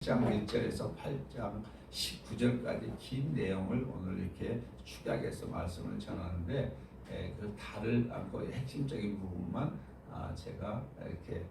7장 1절에서 8장 19절까지 긴 내용을 오늘 이렇게 축약해서 말씀을 전하는데 그 달을 않고 핵심적인 부분만 제가 이렇게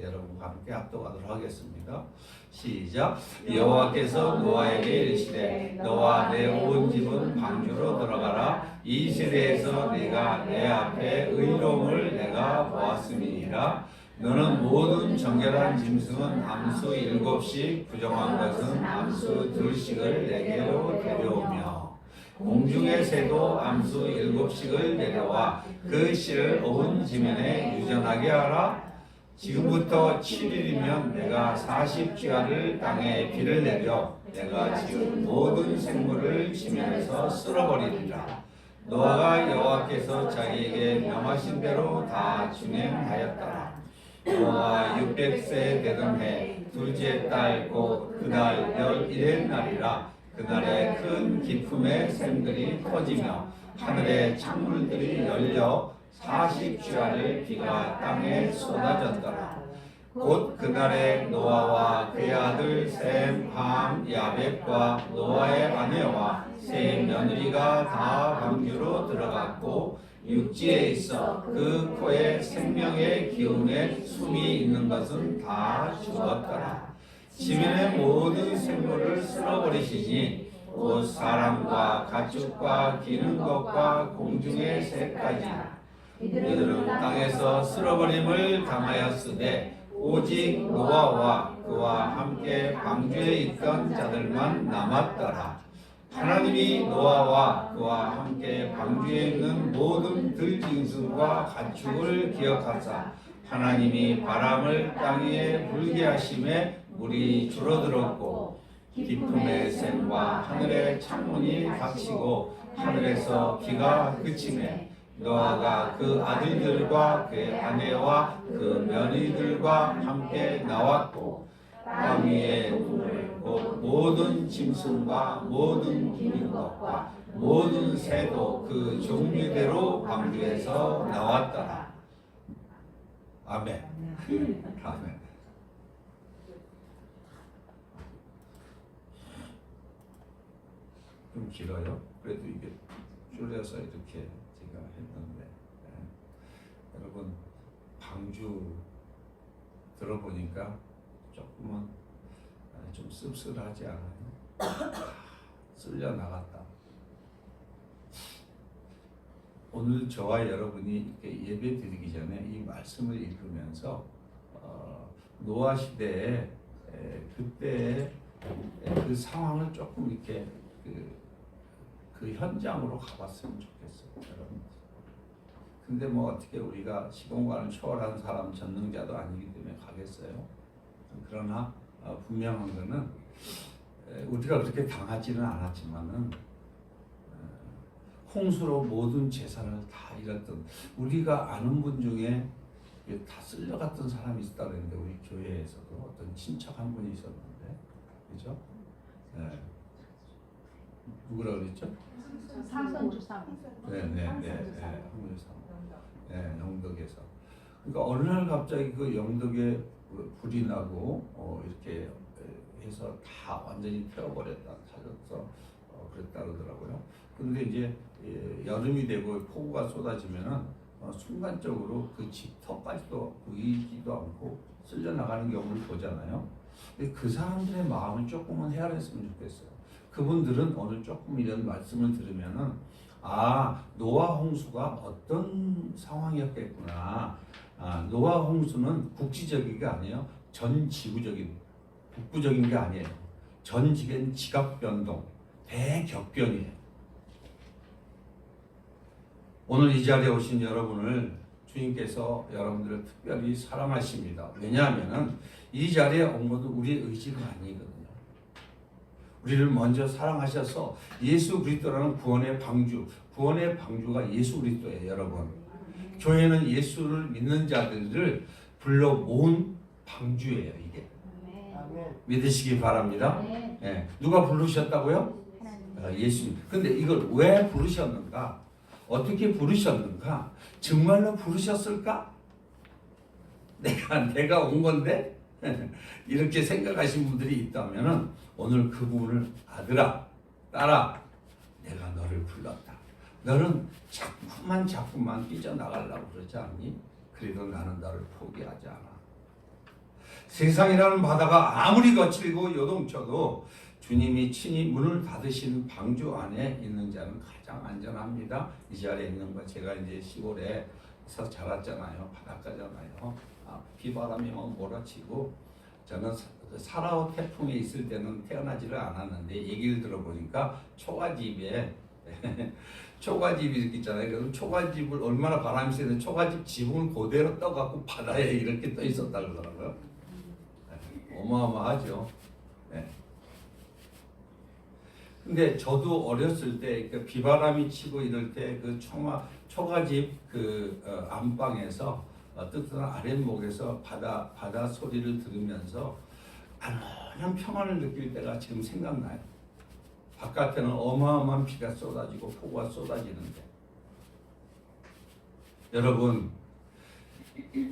여러분과 함께 합독하도록 하겠습니다. 시작. 여호와께서 노아에게 이르시되 너와 내 온 집은 방주로 들어가라. 이 세대에서 네가 내 앞에 의로움을 내가 보았음이니라. 너는 모든 정결한 짐승은 암수 7씩 부정한 것은 암수 2씩을 내게로 데려오며 공중의 새도 암수 7씩을 내려와 그 씨를 온 지면에 유전하게 하라. 지금부터 7일이면 내가 40주야를 땅에 비를 내려 내가 지은 모든 생물을 지면에서 쓸어버리리라. 노아가 여호와께서 자기에게 명하신 대로 다 준행하였더라. 노아가 600세 되던 해 둘째 달 곧 그달 11의 날이라. 그날에 큰 기품의 샘들이 터지며 하늘의 창문들이 열려 40주야를 비가 땅에 쏟아졌더라. 곧 그날에 노아와 그의 아들 셈, 함, 야벳과 노아의 아내와 세 며느리가 다 방주로 들어갔고 육지에 있어 그 코에 생명의 기운에 숨이 있는 것은 다 죽었더라. 지면의 모든 생물을 쓸어버리시니 곧 사람과 가축과 기는 것과 공중의 새까지 이들은 땅에서 쓸어버림을 당하였으되 오직 노아와 그와 함께 방주에 있던 자들만 남았더라. 하나님이 노아와 그와 함께 방주에 있는 모든 들짐승과 가축을 기억하사 하나님이 바람을 땅 위에 불게 하심에 물이 줄어들었고 기품의 샘과 하늘의 창문이 닫히고 하늘에서 비가 그치매 노아가 그 아들들과 그의 아내와 그 며느리들과 함께 나왔고 땅 위에 곧 모든 짐승과 모든 기는 것과 모든 새도 그 종류대로 방주에서 나왔더라. 아멘. 아멘. 좀 길어요. 그래도 이게 줄여서 이렇게 제가 했는데 여러분 방주 들어보니까 조금은 좀 씁쓸하지 않아요? 쓸려 나갔다. 오늘 저와 여러분이 이렇게 예배 드리기 전에 이 말씀을 읽으면서 노아 시대에 그때 그 상황을 조금 이렇게 그 현장으로 가봤으면 좋겠어요, 여러분. 근데 뭐 어떻게 우리가 시공간을 초월한 사람 전능자도 아니기 때문에 가겠어요. 그러나 분명한 것은 우리가 그렇게 당하지는 않았지만은 홍수로 모든 재산을 다 잃었던 우리가 아는 분 중에 다 쓸려갔던 사람이 있었다 그랬는데 우리 교회에서도 어떤 친척 한 분이 있었는데, 그죠? 네. 누구라 그랬죠? 상선주상. 네, 항문상. 네, 영덕에서. 그러니까 어느 날 갑자기 그 영덕에 불이 나고 이렇게 해서 다 완전히 태워버렸다, 찾아서 그랬다 그러더라고요. 그런데 이제 여름이 되고 폭우가 쏟아지면은 순간적으로 그 집 턱까지도 보이지도 않고 쓸려 나가는 경우를 보잖아요. 근데 그 사람들의 마음을 조금은 헤아렸으면 좋겠어요. 그분들은 오늘 조금 이런 말씀을 들으면은 노아 홍수가 어떤 상황이었겠구나. 노아 홍수는 국지적이가 아니에요. 전 지구적인, 북부적인 게 아니에요. 전 지구의 지각 변동, 대격변이에요. 오늘 이 자리에 오신 여러분을 주님께서 여러분들을 특별히 사랑하십니다. 왜냐하면은 이 자리에 온 것은 우리의 의지가 아니거든요. 우리를 먼저 사랑하셔서 예수 그리스도라는 구원의 방주가 예수 그리스도예요, 여러분. 교회는 예수를 믿는 자들을 불러 모은 방주예요, 이게. 믿으시기 바랍니다. 네. 누가 부르셨다고요? 예수님. 근데 이걸 왜 부르셨는가? 어떻게 부르셨는가? 정말로 부르셨을까? 내가 온 건데 이렇게 생각하시는 분들이 있다면 오늘 그 부분을 아들아, 딸아, 내가 너를 불렀다. 너는 자꾸만 삐져나가려고 그러지 않니? 그래도 나는 너를 포기하지 않아. 세상이라는 바다가 아무리 거칠고 요동쳐도 주님이 친히 문을 닫으신 방주 안에 있는 자는 가장 안전합니다. 이 자리에 있는 거 제가 이제 시골에서 자랐잖아요. 바닷가잖아요. 비바람이 막 몰아치고 저는 사라오 태풍에 있을 때는 태어나지를 않았는데 얘기를 들어보니까 초가집에 초가집이 이렇게 있잖아요. 그럼 초가집을 얼마나 바람이 세는데 초가집 지붕을 그대로 떠갖고 바다에 이렇게 떠 있었다 그러더라고요. 어마어마하죠. 네. 근데 저도 어렸을 때 그 비바람이 치고 이럴 때 그 초가집 그 안방에서 뜨뜻한 아랫목에서 바다 소리를 들으면서 안원한 평안을 느낄 때가 지금 생각나요. 바깥에는 어마어마한 비가 쏟아지고 폭우가 쏟아지는데 여러분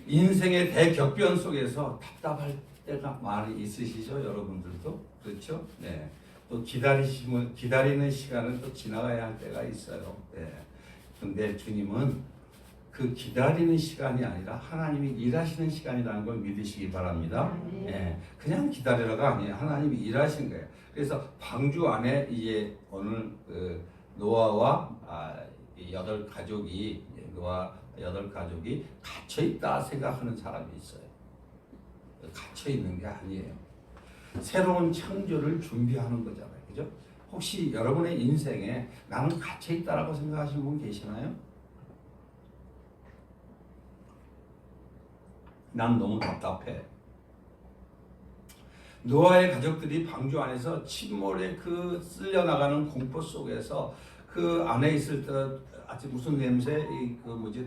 인생의 대격변 속에서 답답할 때가 많이 있으시죠? 여러분들도 그렇죠? 네. 또 기다리는 시간은 또 지나가야 할 때가 있어요. 네. 근데 주님은 그 기다리는 시간이 아니라 하나님이 일하시는 시간이라는 걸 믿으시기 바랍니다. 네. 그냥 기다리라가 아니에요. 하나님이 일하신 거예요. 그래서 방주 안에 이제 오늘 노아와 여덟 가족이 갇혀 있다 생각하는 사람이 있어요. 갇혀 있는 게 아니에요. 새로운 창조를 준비하는 거잖아요. 그죠? 혹시 여러분의 인생에 나는 갇혀 있다라고 생각하시는 분 계시나요? 난 너무 답답해. 노아의 가족들이 방주 안에서 침몰의 그 쓸려나가는 공포 속에서 그 안에 있을 때 아직 무슨 냄새,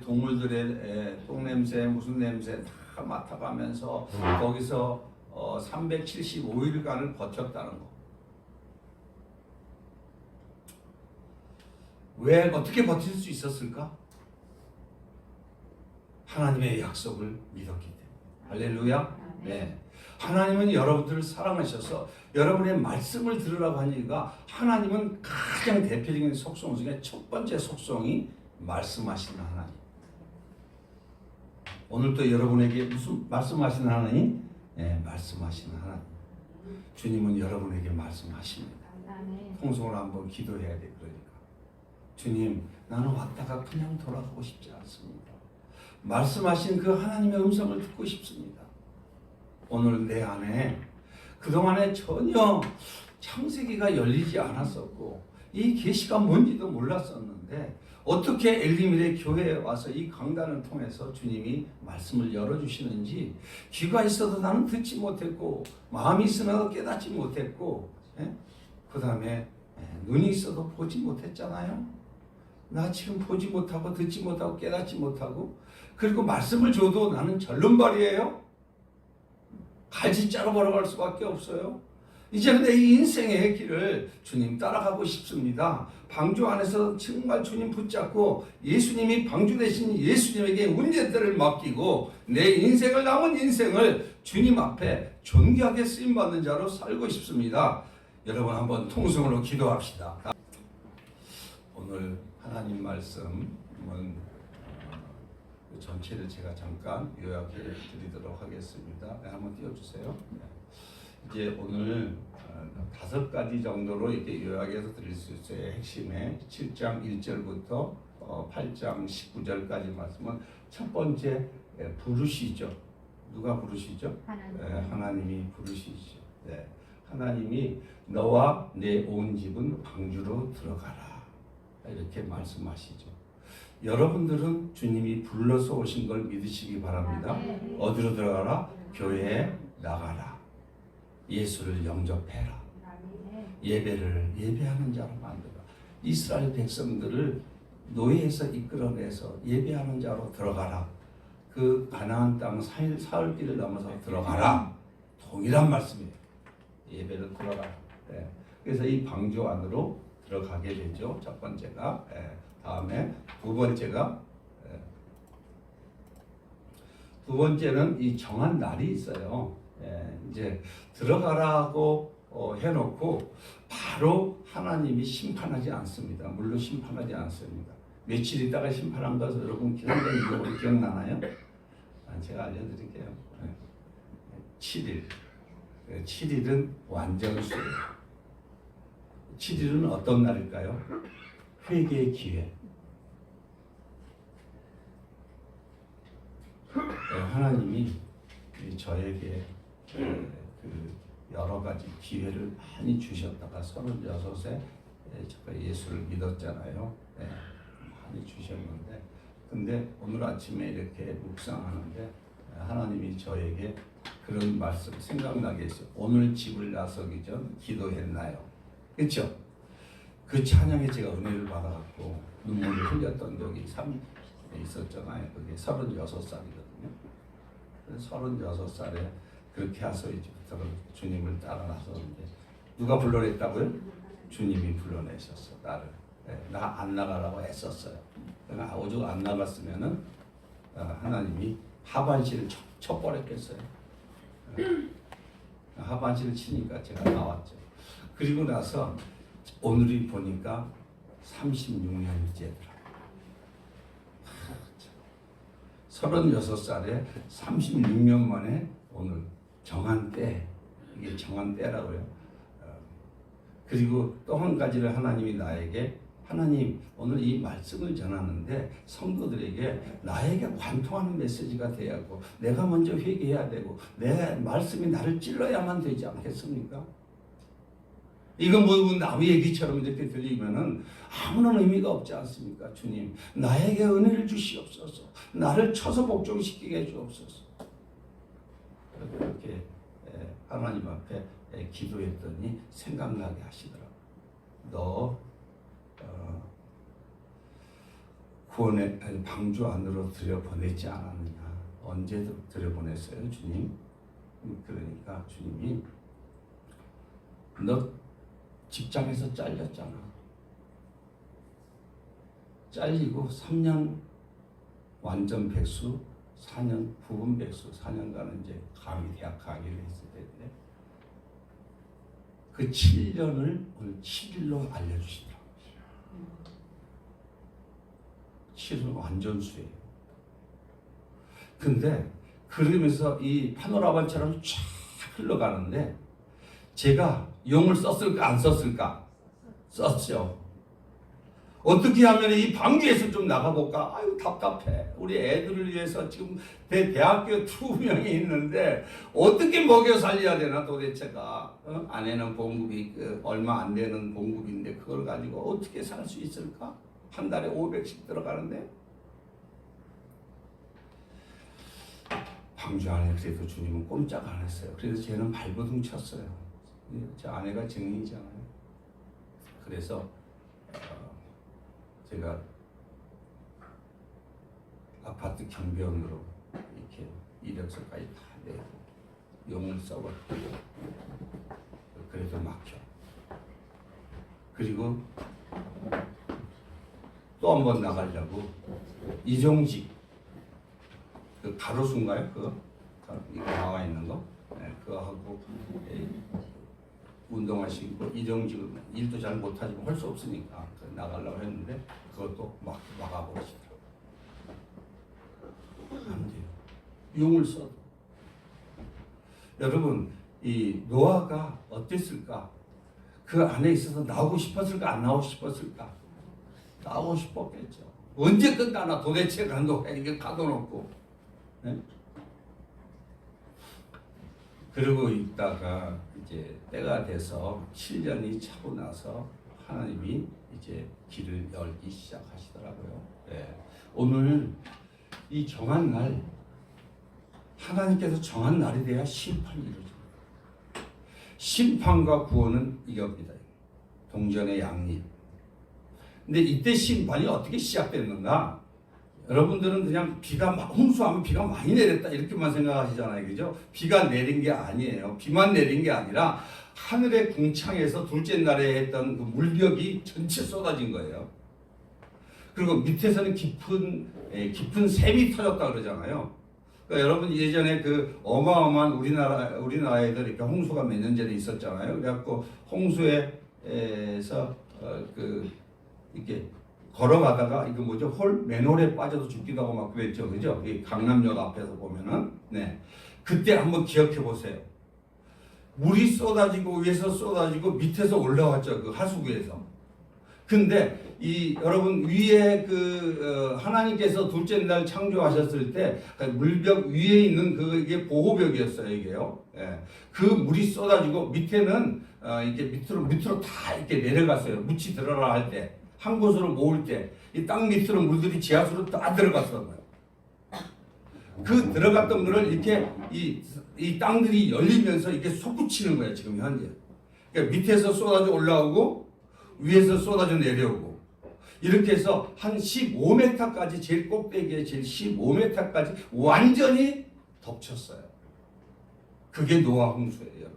동물들의 똥 냄새, 무슨 냄새 다 맡아가면서 거기서 375일간을 버텼다는 거. 왜 어떻게 버틸 수 있었을까? 하나님의 약속을 믿었기 때문에. 할렐루야. 네. 하나님은 여러분들을 사랑하셔서 여러분의 말씀을 들으라고 하니까 하나님은 가장 대표적인 속성 중에 첫 번째 속성이 말씀하시는 하나님. 오늘 또 여러분에게 무슨 말씀하시는 하나님? 네, 말씀하시는 하나님. 주님은 여러분에게 말씀하십니다. 통성으로 한번 기도해야 돼. 그러니까 주님, 나는 왔다가 그냥 돌아가고 싶지 않습니다. 말씀하신 그 하나님의 음성을 듣고 싶습니다. 오늘 내 안에 그동안에 전혀 창세기가 열리지 않았었고 이 계시가 뭔지도 몰랐었는데 어떻게 엘리밀의 교회에 와서 이 강단을 통해서 주님이 말씀을 열어주시는지 귀가 있어도 나는 듣지 못했고 마음이 있으나 깨닫지 못했고 그 다음에 눈이 있어도 보지 못했잖아요. 나 지금 보지 못하고 듣지 못하고 깨닫지 못하고 그리고 말씀을 줘도 나는 절름발이에요. 갈짓자로 걸어갈 수밖에 없어요. 이제 근데 이 인생의 길을 주님 따라가고 싶습니다. 방주 안에서 정말 주님 붙잡고 예수님이 방주 대신 예수님에게 운전대를 맡기고 내 인생을 남은 인생을 주님 앞에 존귀하게 쓰임받는 자로 살고 싶습니다. 여러분 한번 통성으로 기도합시다. 오늘 하나님 말씀은 전체를 제가 잠깐 요약해 드리도록 하겠습니다. 한번 띄워주세요. 이제 오늘 5가지 정도로 이렇게 요약해서 드릴 수 있어요. 핵심에 7장 1절부터 8장 19절까지 말씀은 첫 번째 부르시죠. 누가 부르시죠? 하나님이 부르시죠. 네. 하나님이 너와 내 온 집은 방주로 들어가라. 이렇게 말씀하시죠. 여러분들은 주님이 불러서 오신 걸 믿으시기 바랍니다. 어디로 들어가라? 교회에 나가라. 예수를 영접해라. 예배하는 자로 만들어. 이스라엘 백성들을 노예에서 이끌어내서 예배하는 자로 들어가라. 그 가나안 땅 사흘길을 넘어서 들어가라. 동일한 말씀이에요. 예배를 들어가라. 네. 그래서 이 방주 안으로 들어가게 되죠. 첫 번째가. 다음에 두 번째는 이 정한 날이 있어요. 이제 들어가라고 해놓고 바로 하나님이 심판하지 않습니다. 물론 심판하지 않습니다. 며칠 있다가 심판한 것을 여러분 기록된 거 기억나나요? 제가 알려드릴게요. 7일. 7일은 완전수예요. 7일은 어떤 날일까요? 회개의 기회. 하나님이 저에게 그 여러 가지 기회를 많이 주셨다가 36에 제가 예수를 믿었잖아요. 많이 주셨는데, 근데 오늘 아침에 이렇게 묵상하는데 하나님이 저에게 그런 말씀 생각나게 했어요. 오늘 집을 나서기 전 기도했나요? 그렇죠? 그 찬양에 제가 은혜를 받아갖고 눈물을 흘렸던 적이 있었잖아요. 그게 36살이거든요. 36살에 그렇게 해서 이제부터 주님을 따라 나섰는데 누가 불러냈다고요? 주님이 불러내셨어 나를. 나 안 나가라고 애썼어요. 내가 오죽 안 나갔으면은 하나님이 하반신을 쳐버렸겠어요. 하반신을 치니까 제가 나왔죠. 그리고 나서 오늘이 보니까 36년째더라. 36살에 36년 만에 오늘 정한 때, 이게 정한 때라고요. 그리고 또 한 가지를 하나님이 나에게, 하나님 오늘 이 말씀을 전하는데 성도들에게 나에게 관통하는 메시지가 돼야 하고 내가 먼저 회개해야 되고 내 말씀이 나를 찔러야만 되지 않겠습니까? 이건 뭐 나무 얘기처럼 이렇게 들리면은 아무런 의미가 없지 않습니까? 주님, 나에게 은혜를 주시옵소서. 나를 쳐서 복종시키게 해주옵소서. 그렇게 하나님 앞에 기도했더니 생각나게 하시더라고요. 너 구원의 방주 안으로 들여보내지 않았느냐? 언제 들여보냈어요, 주님? 그러니까 주님이 너 직장에서 잘렸잖아. 잘리고 3년 완전 백수, 4년 부분 백수, 4년간은 이제 대학 강의를 했을 텐데 그 7년을 오늘 7일로 알려주시더라고요. 7은 완전수예요. 근데 그러면서 이 파노라마처럼 쫙 흘러가는데 제가 용을 썼을까 안 썼을까? 썼죠. 어떻게 하면 이 방주에서 좀 나가볼까? 아유 답답해. 우리 애들을 위해서 지금 대학교 2명이 있는데 어떻게 먹여 살려야 되나 도대체가. 아내는 봉급이 얼마 안 되는 봉급인데 그걸 가지고 어떻게 살 수 있을까? 한 달에 500씩 들어가는데 방주 안에 그래도 주님은 꼼짝 안 했어요. 그래서 쟤는 발버둥 쳤어요. 제 아내가 증인이잖아요. 그래서 제가 아파트 경비원으로 이렇게 이력서까지 다 내고 용을 써봤고 그래도 막혀. 그리고 또 한 번 나가려고 이종직 그 가로수인가요? 그거 이거 나와 있는 거, 그거 하고 운동화 신고 이종직을 일도 잘 못하지만 할 수 없으니까 나가려고 했는데 그것도 막아버리시더라고요. 안 돼요. 용을 써도. 여러분 이 노아가 어땠을까? 그 안에 있어서 나오고 싶었을까? 안 나오고 싶었을까? 나오고 싶었겠죠. 언제 끝나나 도대체 이게 가둬놓고. 네? 그러고 있다가 이제 때가 돼서 7년이 차고 나서 하나님이 이제 길을 열기 시작하시더라고요. 네. 오늘 이 정한 날, 하나님께서 정한 날이 돼야 심판이 이루어집니다. 심판과 구원은 이겁니다. 동전의 양립. 근데 이때 심판이 어떻게 시작됐는가? 여러분들은 그냥 비가 홍수하면 비가 많이 내렸다 이렇게만 생각하시잖아요. 그죠? 비가 내린 게 아니에요. 비만 내린 게 아니라 하늘의 궁창에서 둘째 날에 했던 그 물벽이 전체 쏟아진 거예요. 그리고 밑에서는 깊은 샘이 터졌다 그러잖아요. 그러니까 여러분 예전에 그 어마어마한 우리나라에도 이렇게 홍수가 몇 년 전에 있었잖아요. 그래갖고 홍수에서 그 이렇게 걸어가다가 이거 뭐죠? 맨홀에 빠져서 죽기도 하고 막 그랬죠, 그죠? 이 강남역 앞에서 보면은 네 그때 한번 기억해 보세요. 물이 쏟아지고 위에서 쏟아지고 밑에서 올라왔죠, 그 하수구에서. 근데 이 여러분 위에 하나님께서 둘째 날 창조하셨을 때 물벽 위에 있는 이게 보호벽이었어요, 이게요. 예. 그 물이 쏟아지고 밑에는 이렇게 밑으로 다 이렇게 내려갔어요. 묻히 들어라 할 때, 한 곳으로 모을 때 이 땅 밑으로 물들이 지하수로 다 들어갔어요. 그 들어갔던 물을 이렇게 이 땅들이 열리면서 이렇게 솟구치는 거예요, 지금 현재. 그러니까 밑에서 쏟아져 올라오고 위에서 쏟아져 내려오고 이렇게 해서 한 15m까지 제일 꼭대기에 제일 15m까지 완전히 덮쳤어요. 그게 노아 홍수예요.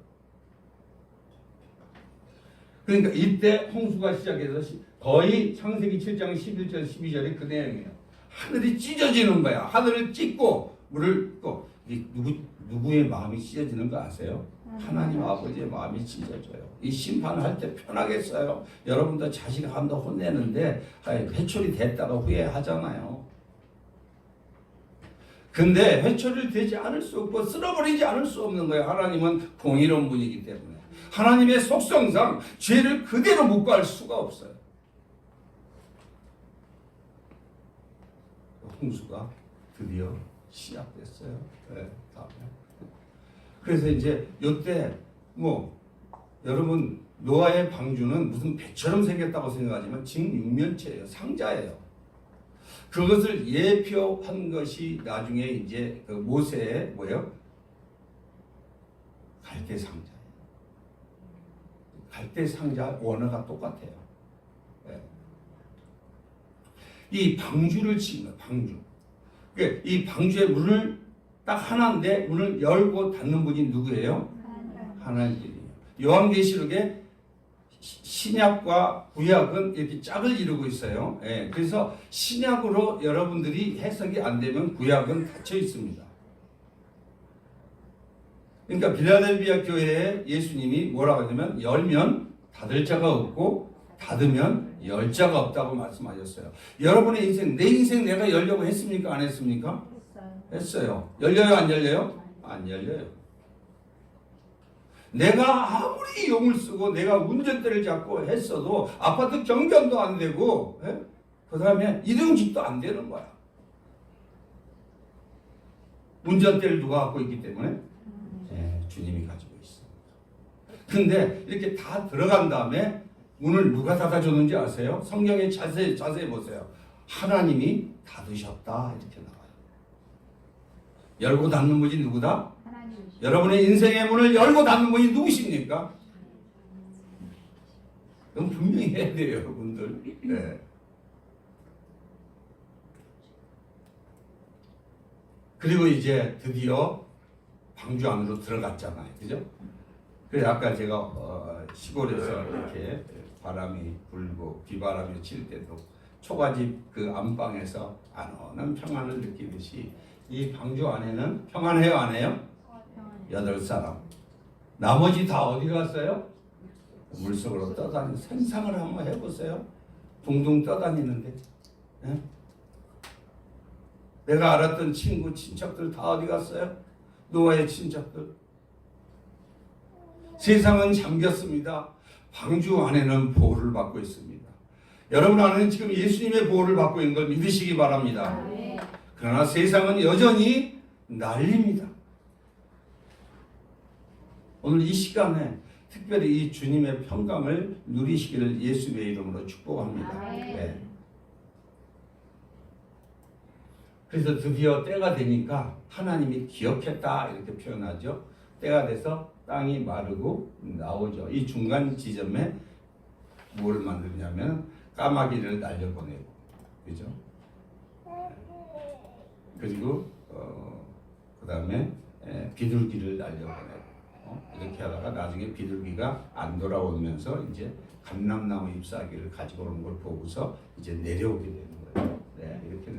그러니까 이때 홍수가 시작해서 거의 창세기 7장 11절 12절이 그 내용이에요. 하늘이 찢어지는 거야. 하늘을 찢고 물을 또 누구의 마음이 찢어지는 거 아세요? 하나님 아버지의 마음이 찢어져요. 이 심판을 할 때 편하겠어요? 여러분도 자식 한번 혼내는데 회초리 됐다가 후회하잖아요. 근데 회초리를 되지 않을 수 없고 쓸어버리지 않을 수 없는 거예요. 하나님은 공의로운 분이기 때문에. 하나님의 속성상 죄를 그대로 묵과할 수가 없어요. 홍수가 드디어 시작됐어요. 네, 다음에. 그래서 이제 요때 여러분 노아의 방주는 무슨 배처럼 생겼다고 생각하지만 직육면체예요. 상자예요. 그것을 예표한 것이 나중에 이제 그 모세의 뭐예요? 갈대 상자예요. 갈대 상자 원어가 똑같아요. 네. 이 방주를 친 거예요. 방주. 그러니까 이 방주의 문을 딱 하나인데 문을 열고 닫는 분이 누구예요? 하나님이에요. 요한계시록에 신약과 구약은 이렇게 짝을 이루고 있어요. 예, 그래서 신약으로 여러분들이 해석이 안 되면 구약은 닫혀 있습니다. 그러니까 빌라델비아 교회에 예수님이 뭐라고 하냐면 열면 닫을 자가 없고 닫으면 열 자가 없다고 말씀하셨어요. 여러분의 인생, 내 인생 내가 열려고 했습니까? 안 했습니까? 했어요. 열려요? 안 열려요? 안 열려요. 내가 아무리 용을 쓰고 내가 운전대를 잡고 했어도 아파트 경변도 안 되고 그 다음에 일용직도 안 되는 거야. 운전대를 누가 갖고 있기 때문에? 주님이 가지고 있습니다. 근데 이렇게 다 들어간 다음에 문을 누가 닫아줬는지 아세요? 성경에 자세히 보세요. 하나님이 닫으셨다 이렇게 나와요. 열고 닫는 분이 누구다? 여러분의 인생의 문을 열고 닫는 분이 누구십니까? 그건 분명히 해야 돼요, 여러분들. 네. 그리고 이제 드디어 방주 안으로 들어갔잖아요, 그죠? 그래서 아까 제가 시골에서 이렇게 바람이 불고 비바람이 칠 때도 초가집 그 안방에서 안원한 평안을 느끼듯이 이 방주 안에는 평안해요, 안 해요? 8사람. 나머지 다 어디 갔어요? 물속으로 떠다니는 상상을 한번 해보세요. 둥둥 떠다니는데. 네? 내가 알았던 친구, 친척들 다 어디 갔어요? 노아의 친척들. 세상은 잠겼습니다. 방주 안에는 보호를 받고 있습니다. 여러분 안에는 지금 예수님의 보호를 받고 있는 걸 믿으시기 바랍니다. 그러나 세상은 여전히 난립니다. 오늘 이 시간에 특별히 이 주님의 평강을 누리시기를 예수님의 이름으로 축복합니다. 네. 그래서 드디어 때가 되니까 하나님이 기억했다 이렇게 표현하죠. 때가 돼서 땅이 마르고 나오죠. 이 중간 지점에 뭘 만드냐면 까마귀를 날려보내고, 그죠? 그리고 그 다음에 비둘기를 날려보내고 이렇게 하다가 나중에 비둘기가 안 돌아오면서 이제 감람나무 잎사귀를 가지고 오는 걸 보고서 이제 내려오게 되는 거예요. 네, 이렇게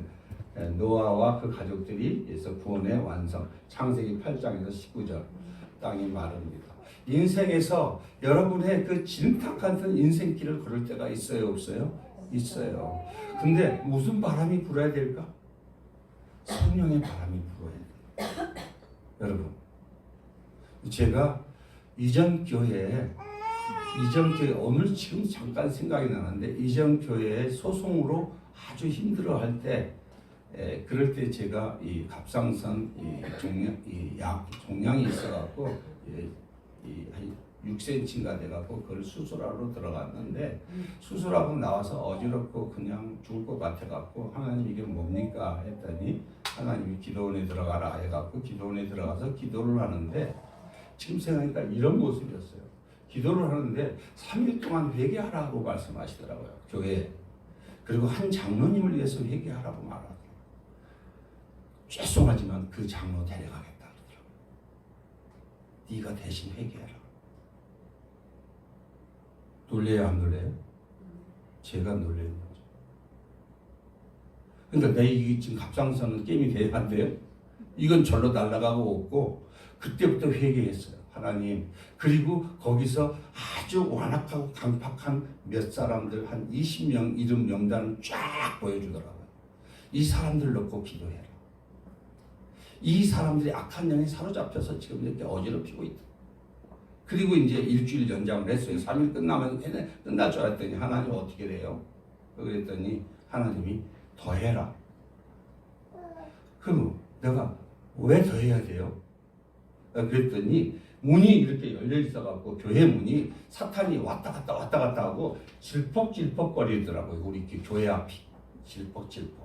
노아와 그 가족들이 에서 구원의 완성. 창세기 8장에서 19절 땅이 마릅니다. 인생에서 여러분의 그 진흙탕 같은 인생길을 걸을 때가 있어요, 없어요? 있어요. 근데 무슨 바람이 불어야 될까? 성령의 바람이 불어야 돼요. 여러분, 제가 이전 교회에 오늘 지금 잠깐 생각이 나는데 이전 교회에 소송으로 아주 힘들어할 때 그럴 때 제가 이 갑상선 종양이 있어갖고 한 6cm가 돼갖고 그걸 수술하러 들어갔는데 수술하고 나와서 어지럽고 그냥 죽을 것 같아갖고 하나님 이게 뭡니까 했더니 하나님이 기도원에 들어가라 해갖고 기도원에 들어가서 기도를 하는데 지금 생각하니까 이런 모습이었어요. 기도를 하는데 3일 동안 회개하라고 말씀하시더라고요. 교회에. 그리고 한 장로님을 위해서 회개하라고 말하더라고요. 죄송하지만 그 장로 데려가겠다 그러더라고요. 네가 대신 회개해라. 놀래요, 안 놀래요? 제가 놀라는 거죠. 그러니까 내 지금 갑상선은 게임이 돼야 안 돼요? 이건 절로 날아가고 없고 그때부터 회개했어요. 하나님. 그리고 거기서 아주 완악하고 강팍한 몇 사람들 한 20명 이름 명단을 쫙 보여주더라고요. 이 사람들 놓고 기도해라. 이 사람들이 악한 영에 사로잡혀서 지금 이렇게 어지럽히고 있다. 그리고 이제 일주일 연장을 했어요. 3일 끝나면 끝날 줄 알았더니 하나님 어떻게 돼요? 그랬더니 하나님이 더 해라. 그럼 내가 왜 더 해야 돼요? 그랬더니 문이 이렇게 열려 있어갖고 교회 문이 사탄이 왔다 갔다 하고 질퍽질퍽거리더라고요. 우리 교회 앞이 질퍽질퍽.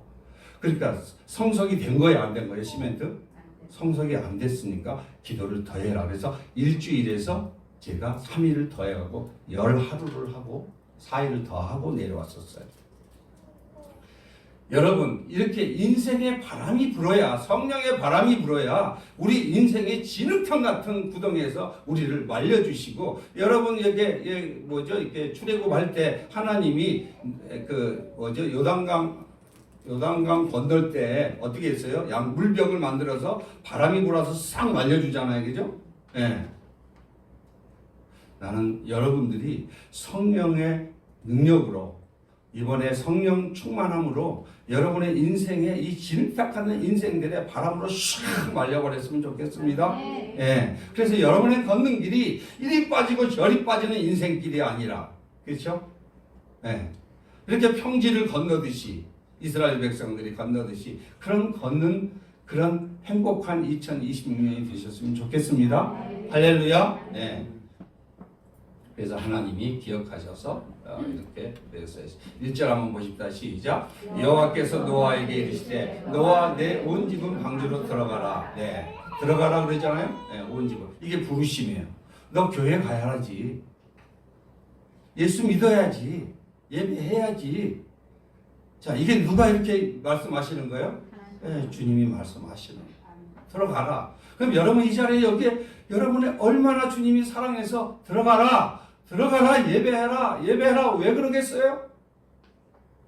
그러니까 성석이 된 거예요, 안 된 거예요? 시멘트? 성석이 안 됐으니까 기도를 더 해라. 그래서 일주일에서 제가 3일을 더 해가고 10하루를 하고 4일을 더 하고 내려왔었어요. 여러분, 이렇게 인생의 바람이 불어야, 성령의 바람이 불어야 우리 인생의 진흙탕 같은 구덩이에서 우리를 말려주시고, 여러분 이렇게 출애굽할 때 하나님이 요단강 건널 때 어떻게 했어요? 물벽을 만들어서 바람이 불어서 싹 말려주잖아요, 그죠? 예. 나는 여러분들이 성령의 능력으로 이번에 성령 충만함으로 여러분의 인생에 이 진흙탕 인생들의 바람으로 샥 말려버렸으면 좋겠습니다. 예. 그래서 여러분의 걷는 길이 이리 빠지고 저리 빠지는 인생길이 아니라, 그렇죠? 예. 이렇게 평지를 건너듯이 이스라엘 백성들이 건너듯이 걷는 그런 행복한 2026년이 되셨으면 좋겠습니다. 할렐루야. 예. 그래서 하나님이 기억하셔서 이렇게 됐어요. 1절 한번 보십시다. 시작. 여호와께서 노아에게 이르시되 노아 내 온 집은 방주로 들어가라. 네. 들어가라 그러잖아요. 네, 온 집은. 이게 부르심이에요. 너 교회 가야지. 예수 믿어야지. 예배해야지. 자, 이게 누가 이렇게 말씀하시는 거예요? 네, 주님이 말씀하시는 거예요. 들어가라. 그럼 여러분 이 자리에 여기에 여러분의 얼마나 주님이 사랑해서 들어가라. 예배해라. 왜 그러겠어요?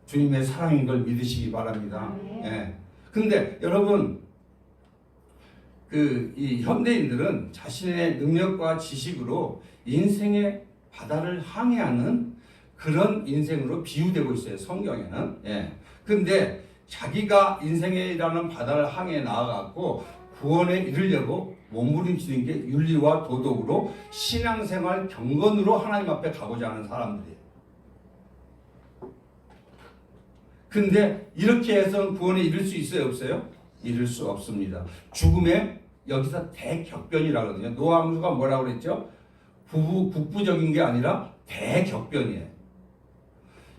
주님의 사랑인 걸 믿으시기 바랍니다. 예. 근데 여러분, 이 현대인들은 자신의 능력과 지식으로 인생의 바다를 항해하는 그런 인생으로 비유되고 있어요, 성경에는. 예. 근데 자기가 인생이라는 바다를 항해해 나아갔고 구원에 이르려고 몸부림치는 게 윤리와 도덕으로 신앙생활 경건으로 하나님 앞에 가고자 하는 사람들이에요. 근데 이렇게 해서는 구원에 이를 수 있어요, 없어요? 이를 수 없습니다. 죽음의 여기서 대격변이라고 하거든요. 노아함수가 뭐라고 그랬죠? 국부적인 게 아니라 대격변이에요.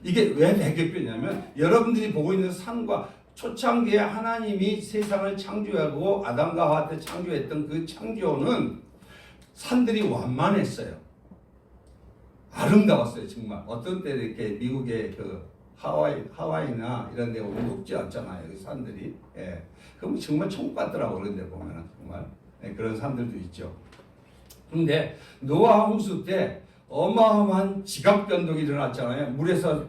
이게 왜 대격변이냐면 여러분들이 보고 있는 산과 초창기에 하나님이 세상을 창조하고 아담과 하와 때 창조했던 그 창조는 산들이 완만했어요. 아름다웠어요, 정말. 어떤 때 이렇게 미국의 하와이나 이런 데 오면 높지 않잖아요, 그 산들이. 예. 그럼 정말 천국 같더라고, 그런 데 보면은 정말. 예, 그런 산들도 있죠. 근데 노아 홍수 때 어마어마한 지각 변동이 일어났잖아요. 물에서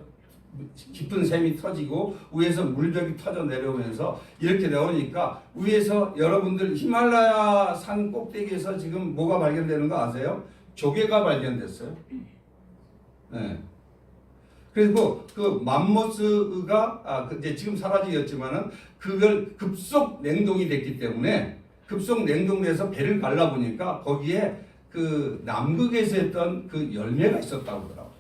깊은 샘이 터지고 위에서 물벽이 터져 내려오면서 이렇게 나오니까 위에서 여러분들 히말라야 산 꼭대기에서 지금 뭐가 발견되는 거 아세요? 조개가 발견됐어요. 네. 그리고 그 맘모스가 이제 지금 사라지겠지만은 그걸 급속 냉동이 됐기 때문에 급속 냉동돼서 배를 갈라보니까 거기에 그 남극에서 했던 그 열매가 있었다고 하더라고요.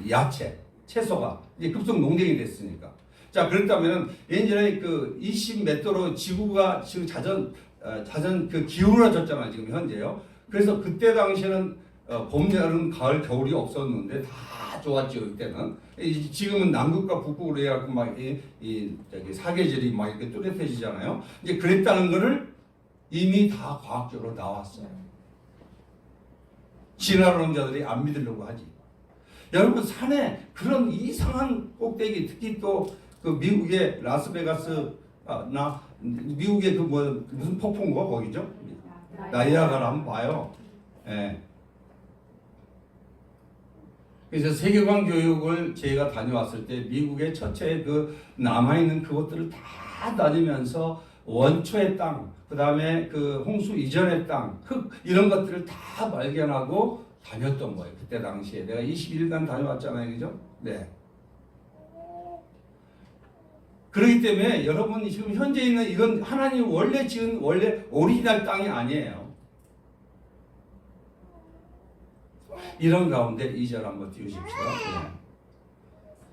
야채, 채소가 이제 급속 농땡이 됐으니까. 자, 그렇다면은 예전에 그 20몇 도로 지구가 지금 자전 그 기울어졌잖아요. 지금 현재요. 그래서 그때 당시에는 봄, 여름, 가을, 겨울이 없었는데 다 좋았죠. 이때는. 지금은 남극과 북극으로 해갖고 막 저기 사계절이 막 이렇게 뚜렷해지잖아요. 이제 그랬다는 거를 이미 다 과학적으로 나왔어요. 진화론자들이 안 믿으려고 하지. 여러분 산에 그런 이상한 꼭대기, 특히 또 그 미국의 라스베가스 나 미국의 그 뭐 무슨 폭포인가 거기죠? 나이아가라 한번 봐요. 예. 그래서 세계관 교육을 제가 다녀왔을 때 미국의 전체 그 남아있는 그것들을 다 다니면서 원초의 땅, 그 다음에 그 홍수 이전의 땅, 흙 이런 것들을 다 발견하고 다녔던 거예요. 그때 당시에 내가 21년 다녀왔잖아요, 그죠? 네. 그렇기 때문에 여러분 지금 현재 있는 이건 하나님 원래 지은 원래 오리지널 땅이 아니에요. 이런 가운데 2절 한번 띄우십시오. 네.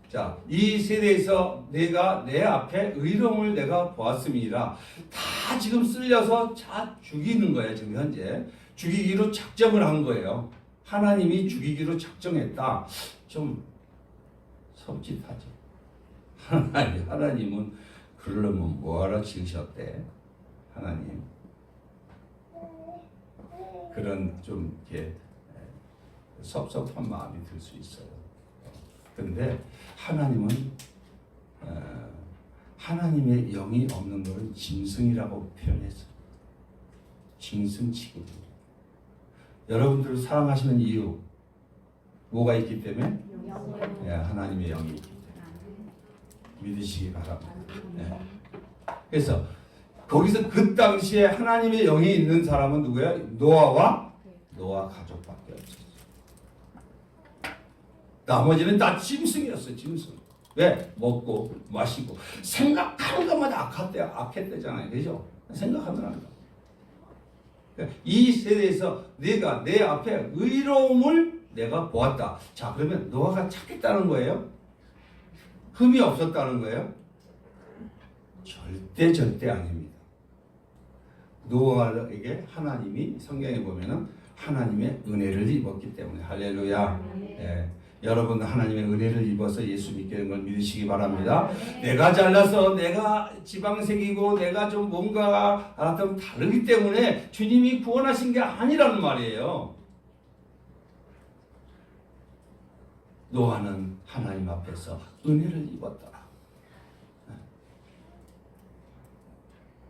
자, 이 세대에서 내가 내 앞에 의로움을 내가 보았음이라. 다 지금 쓸려서 다 죽이는 거예요. 지금 현재 죽이기로 작정을 한 거예요. 하나님이 죽이기로 작정했다. 좀 섬찟하죠. 하나님은 그러려면 뭐하러 지으셨대? 하나님 그런 좀 이렇게 섭섭한 마음이 들 수 있어요. 근데 하나님은 하나님의 영이 없는 것은 짐승이라고 표현했어요. 짐승 취급. 여러분들을 사랑하시는 이유 뭐가 있기 때문에? 네, 하나님의 영이 있기 때문에 믿으시기 바랍니다. 네. 그래서 거기서 그 당시에 하나님의 영이 있는 사람은 누구야? 노아 가족밖에 없었어요. 나머지는 다 짐승이었어요. 짐승. 왜? 먹고 마시고 생각하는 것마다 악했대잖아요. 그죠? 생각하면 안 돼. 그러니까 이 세대에서 내가 내 앞에 의로움을 내가 보았다. 자, 그러면 노아가 착했다는 거예요? 흠이 없었다는 거예요? 절대 아닙니다. 노아에게 하나님이 성경에 보면은 하나님의 은혜를 입었기 때문에 할렐루야. 예. 여러분 하나님의 은혜를 입어서 예수 믿게 된 걸 믿으시기 바랍니다. 내가 잘나서 내가 지방색이고 내가 좀 뭔가 좀 다르기 때문에 주님이 구원하신 게 아니라는 말이에요. 노아는 하나님 앞에서 은혜를 입었더라.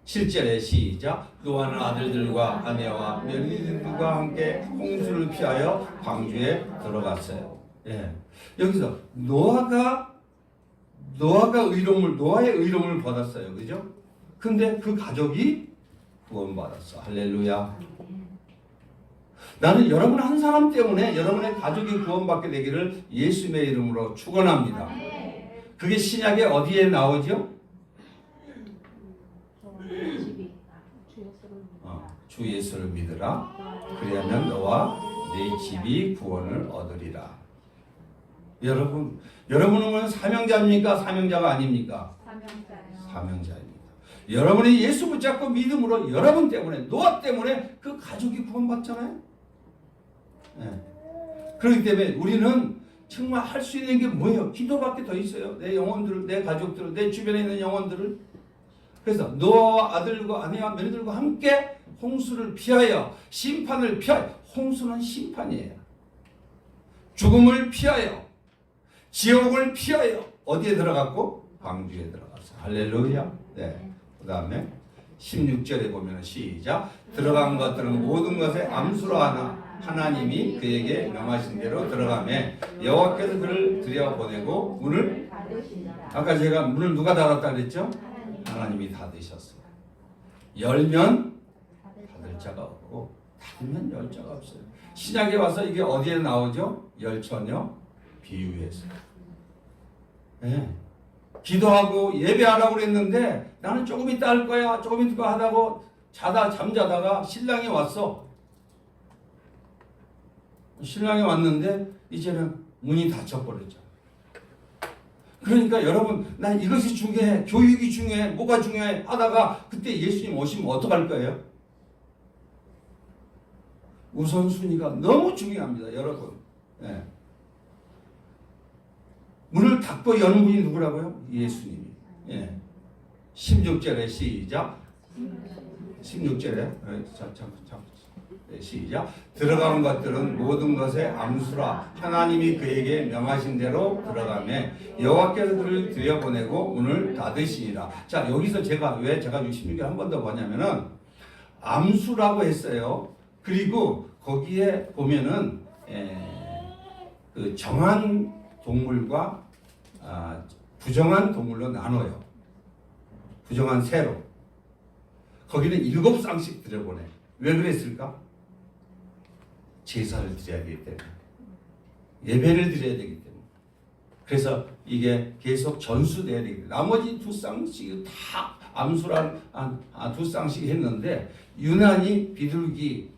7절에 시작. 노아는 아들들과 아내와 며느리들과 함께 홍수를 피하여 방주에 들어갔어요. 예. 여기서 노아의 의로움을 받았어요. 그죠? 근데 그 가족이 구원받았어. 할렐루야. 나는 여러분 한 사람 때문에 여러분의 가족이 구원받게 되기를 예수님의 이름으로 축원합니다. 그게 신약에 어디에 나오죠? 주 예수를 믿으라. 그리하면 너와 네 집이 구원을 얻으리라. 여러분은 사명자입니까? 사명자가 아닙니까? 사명자입니다. 여러분이 예수 붙잡고 믿음으로 여러분 때문에 노아 때문에 그 가족이 구원받잖아요. 네. 그렇기 때문에 우리는 정말 할 수 있는 게 뭐예요? 기도밖에 더 있어요. 내 영혼들을, 내 가족들을, 내 주변에 있는 영혼들을. 그래서 노아와 아들과 아내와 며느리들과 함께 홍수를 피하여 심판을 피하여. 홍수는 심판이에요. 죽음을 피하여 지옥을 피하여 어디에 들어갔고? 방주에 들어갔어. 할렐루야. 네. 그 다음에 16절에 보면 시작. 들어간 것들은 모든 것에 암수로 하나 하나님이 그에게 명하신 대로 들어가매 여호와께서 그를 들여보내고 문을 아까 제가 문을 누가 닫았다 그랬죠? 하나님이 닫으셨어요. 열면 닫을 자가 없고 닫으면 열 자가 없어요. 신약에 와서 이게 어디에 나오죠? 열처녀 비유에서. 네. 기도하고 예배하라고 그랬는데 나는 조금 이따 할 거야. 조금 이따 하다고 잠자다가 신랑이 왔어. 신랑이 왔는데 이제는 문이 닫혀버렸죠. 그러니까 여러분 난 이것이 중요해. 교육이 중요해. 뭐가 중요해 하다가 그때 예수님 오시면 어떡할 거예요? 우선순위가 너무 중요합니다. 여러분. 네. 문을 닫고 여는 분이 누구라고요? 예수님이. 예. 16절에 시작. 16절에 시작. 들어가는 것들은 모든 것의 암수라 하나님이 그에게 명하신 대로 들어가매 여호와께서 그를 들여보내고 문을 닫으시니라. 자, 여기서 제가 66절 한 번 더 보냐면은 암수라고 했어요. 그리고 거기에 보면은 그 정한 동물과 부정한 동물로 나눠요. 부정한 새로. 거기는 7쌍씩 들여보내. 왜 그랬을까? 제사를 드려야 되기 때문에. 예배를 드려야 되기 때문에. 그래서 이게 계속 전수돼야 되기 때문에. 나머지 2쌍씩 다 암수란 2쌍씩 했는데 유난히 비둘기,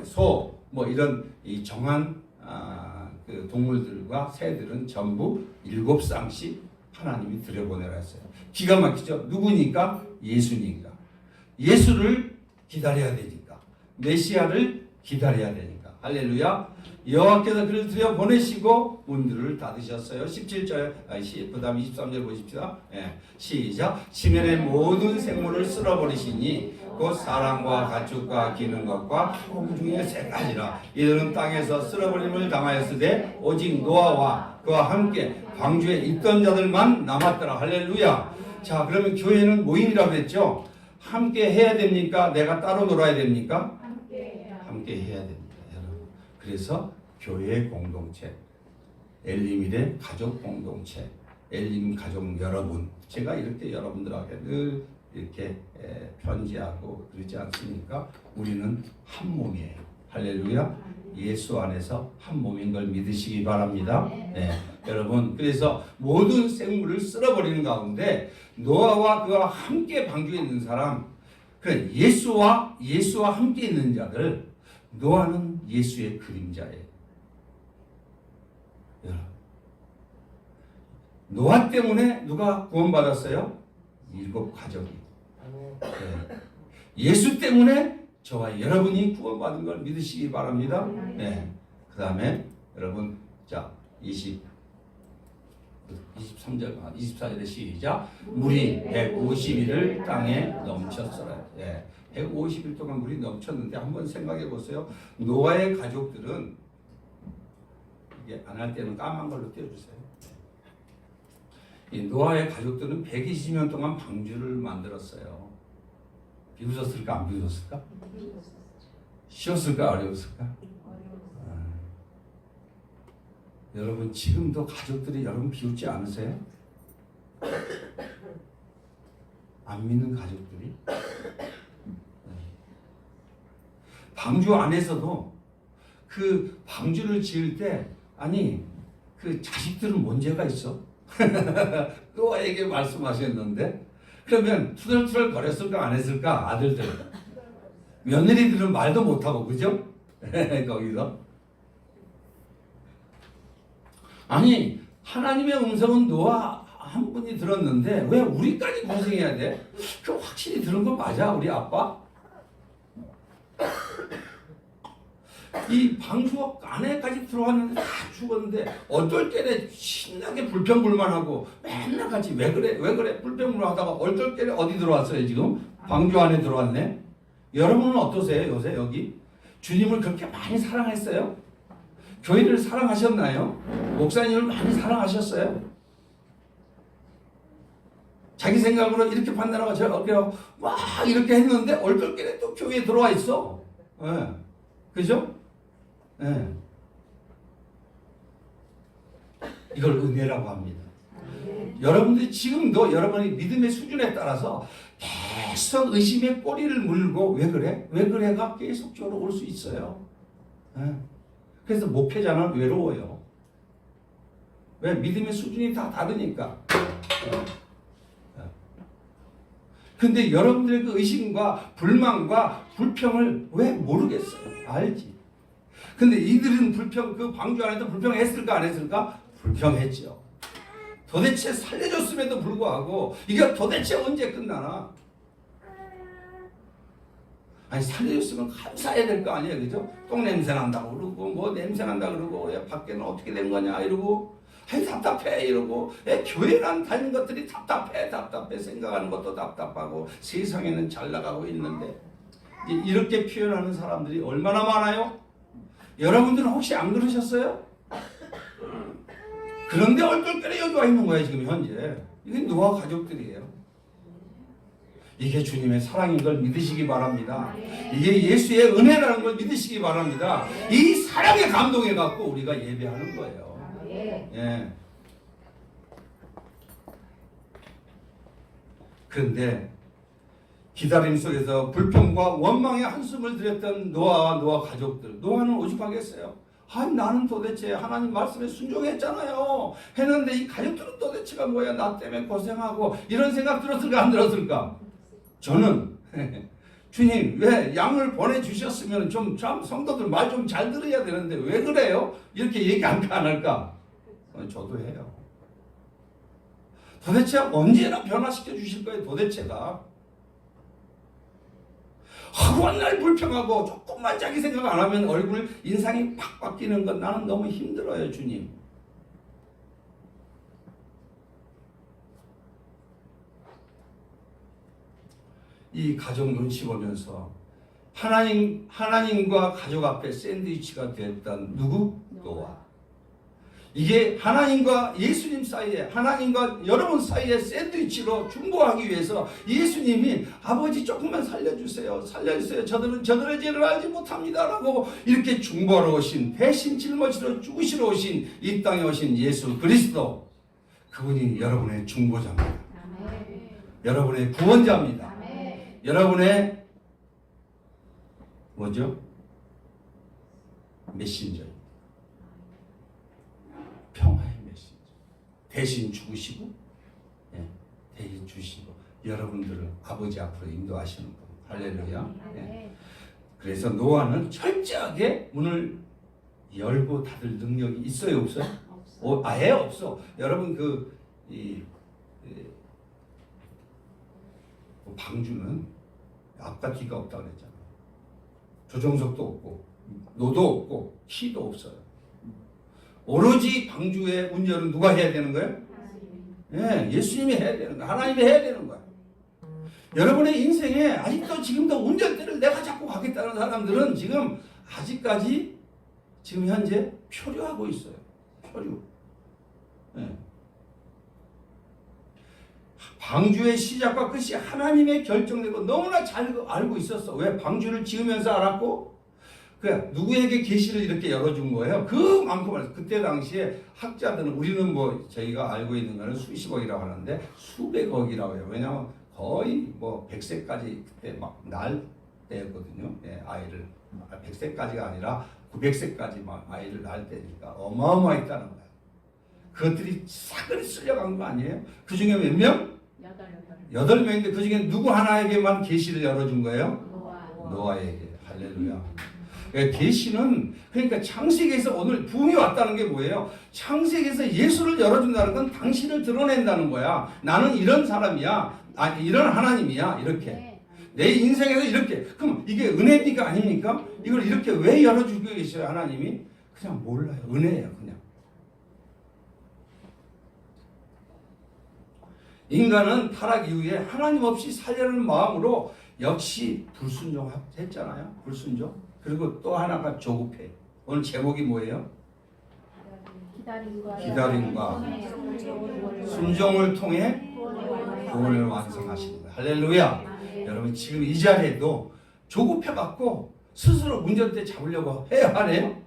소, 이런 이 정한 그 동물들과 새들은 전부 7쌍씩 하나님이 들여보내라 했어요. 기가 막히죠? 누구니까? 예수니까. 예수를 기다려야 되니까. 메시아를 기다려야 되니까. 할렐루야. 여호와께서 그를 들여보내시고 문들을 닫으셨어요. 17절, 그 다음 23절 보십시다. 예, 시작. 지면의 모든 생물을 쓸어버리시니 곧 사람과 가축과 기는 것과 공중의 새까지라. 이들은 땅에서 쓸어버림을 당하였으되 오직 노아와 그와 함께 방주에 있던 자들만 남았더라. 할렐루야. 자, 그러면 교회는 모임이라고 그랬죠? 함께 해야 됩니까? 내가 따로 놀아야 됩니까? 함께 해야 됩니다. 여러분. 그래서 교회 공동체, 엘리밀의 가족 공동체, 엘리밀 가족 여러분, 제가 이렇게 여러분들에게 늘 이렇게 편지하고 그러지 않습니까? 우리는 한 몸이에요. 할렐루야. 예수 안에서 한 몸인 걸 믿으시기 바랍니다. 네. 여러분, 그래서 모든 생물을 쓸어버리는 가운데 노아와 그와 함께 방주에 있는 사람, 그래 예수와 함께 있는 자들, 노아는 예수의 그림자예요. 여러분, 노아 때문에 누가 구원받았어요? 7 가족이. 네. 예수 때문에 저와 여러분이 구원받은 걸 믿으시기 바랍니다. 네. 그 다음에 여러분, 자, 23절, 24절에 시작. 물이 150일을 땅에 넘쳤어요. 예. 150일 동안 물이 넘쳤는데 한번 생각해 보세요. 노아의 가족들은 이게 안 할 때는 까만 걸로 떼어주세요. 이 노아의 가족들은 120년 동안 방주를 만들었어요. 비웃었을까 안 비웃었을까? 쉬웠을까 어려웠을까? 여러분 지금도 가족들이 여러분 비웃지 않으세요? 안 믿는 가족들이? 방주 안에서도 그 방주를 지을 때 아니 그 자식들은 문제가 있어? 노아에게 말씀하셨는데 그러면 투덜투덜 거렸을까 안 했을까? 아들들 며느리들은 말도 못하고 그죠? 거기서 아니 하나님의 음성은 노아 한 분이 들었는데 왜 우리까지 고생해야 돼? 그 확실히 들은 거 맞아 우리 아빠? 이 방주 안에까지 들어왔는데 다 죽었는데 어떨 때는 신나게 불평불만하고 맨날 같이 왜 그래 불평불만하다가 어떨 때는 어디 들어왔어요 지금? 방주 안에 들어왔네. 여러분은 어떠세요 요새 여기? 주님을 그렇게 많이 사랑했어요? 교회를 사랑하셨나요? 목사님을 많이 사랑하셨어요? 자기 생각으로 이렇게 판단하고 저렇게 막 이렇게 했는데 얼떨결에 또 교회에 들어와 있어. 네. 그죠? 예. 이걸 은혜라고 합니다. 여러분들이 지금도 여러분의 믿음의 수준에 따라서 계속 의심의 꼬리를 물고 왜 그래? 왜 그래가 계속적으로 올 수 있어요. 예. 그래서 목회자는 외로워요. 왜? 믿음의 수준이 다 다르니까. 근데 여러분들의 그 의심과 불만과 불평을 왜 모르겠어요? 알지. 근데 이들은 그 방주 안에서 불평했을까 안 했을까? 불평했죠. 도대체 살려줬음에도 불구하고 이게 도대체 언제 끝나나? 아니 살려줬으면 감사해야 될 거 아니에요, 그죠? 똥 냄새 난다고 그러고 뭐 냄새 난다 그러고 야, 밖에는 어떻게 된 거냐 이러고 아이 답답해 이러고 교회란 다니는 것들이 답답해 생각하는 것도 답답하고 세상에는 잘 나가고 있는데 이렇게 표현하는 사람들이 얼마나 많아요? 여러분들은 혹시 안 그러셨어요? 그런데 얼떨결에 여기 와 있는 거예요 지금 현재. 이게 노아 가족들이에요. 이게 주님의 사랑인 걸 믿으시기 바랍니다. 이게 예수의 은혜라는 걸 믿으시기 바랍니다. 이 사랑에 감동해 갖고 우리가 예배하는 거예요. 예. 그런데 기다림 속에서 불평과 원망의 한숨을 들였던 노아 가족들. 노아는 오죽하겠어요. 아니 나는 도대체 하나님 말씀에 순종했잖아요. 했는데 이 가족들은 도대체가 뭐야? 나 때문에 고생하고 이런 생각 들었을까 안 들었을까? 저는 주님 왜 양을 보내주셨으면 좀 성도들 말 좀 잘 들어야 되는데 왜 그래요? 이렇게 얘기 안 할까? 저도 해요. 도대체 언제나 변화시켜 주실 거예요 도대체가. 하루한 날 불평하고 조금만 자기 생각 안 하면 얼굴 인상이 팍 바뀌는 건 나는 너무 힘들어요 주님. 이 가족 눈치 보면서 하나님과 가족 앞에 샌드위치가 됐던 누구? 노아. 이게 하나님과 예수님 사이에 하나님과 여러분 사이에 샌드위치로 중보하기 위해서 예수님이 아버지 조금만 살려주세요. 저들의 죄를 알지 못합니다 라고 이렇게 중보하러 오신 대신 짊어지러 죽으시러 오신 이 땅에 오신 예수 그리스도 그분이 여러분의 중보자입니다. 아멘. 여러분의 구원자입니다. 아멘. 여러분의 뭐죠? 메신저입니다. 평화의 메시지. 대신 죽으시고, 대신 주시고, 여러분들을 아버지 앞으로 인도하시는 분. 할렐루야. 그래서 노아는 철저하게 문을 열고 닫을 능력이 있어요, 없어요? 아예 없어. 여러분 방주는 앞과 뒤가 없다고 그랬잖아요. 조정석도 없고, 노도 없고, 키도 없어요. 오로지 방주의 운전은 누가 해야 되는 거예요? 예수님이 해야 되는 거예요. 하나님이 해야 되는 거예요. 여러분의 인생에 아직도 지금도 운전대를 내가 잡고 가겠다는 사람들은 지금 아직까지 지금 현재 표류하고 있어요. 표류. 방주의 시작과 끝이 하나님의 결정되고 너무나 잘 알고 있었어. 왜? 방주를 지으면서 알았고 누구에게 계시를 이렇게 열어준 거예요. 그만큼 그때 당시에 학자들은 우리는 뭐 저희가 알고 있는 거는 수십억이라고 하는데 수백억이라고 해요. 왜냐하면 거의 뭐 100세까지 그때 막 날 때였거든요. 아이를 100세까지가 아니라 900세까지 막 아이를 낳을 때니까 어마어마했다는 거예요. 그것들이 사그리 쓸려간 거 아니에요? 그 중에 몇 명? 8명인데 그 중에 누구 하나에게만 계시를 열어준 거예요? 노아에게. 할렐루야. 계시는 그러니까 창세기에서 오늘 붐이 왔다는 게 뭐예요? 창세기에서 예수를 열어준다는 건 당신을 드러낸다는 거야. 나는 이런 사람이야. 이런 하나님이야. 이렇게. 내 인생에서 이렇게. 그럼 이게 은혜입니까? 아닙니까? 이걸 이렇게 왜 열어주고 계셔요? 하나님이? 그냥 몰라요. 은혜예요. 그냥. 인간은 타락 이후에 하나님 없이 살려는 마음으로 역시 불순종했잖아요. 불순종. 그리고 또 하나가 조급해. 오늘 제목이 뭐예요? 기다림과 순종을 통해 구원을 완성하시는 거예요. 할렐루야. 여러분 지금 이 자리에도 조급해갖고 스스로 운전대 잡으려고 해요? 안 해요?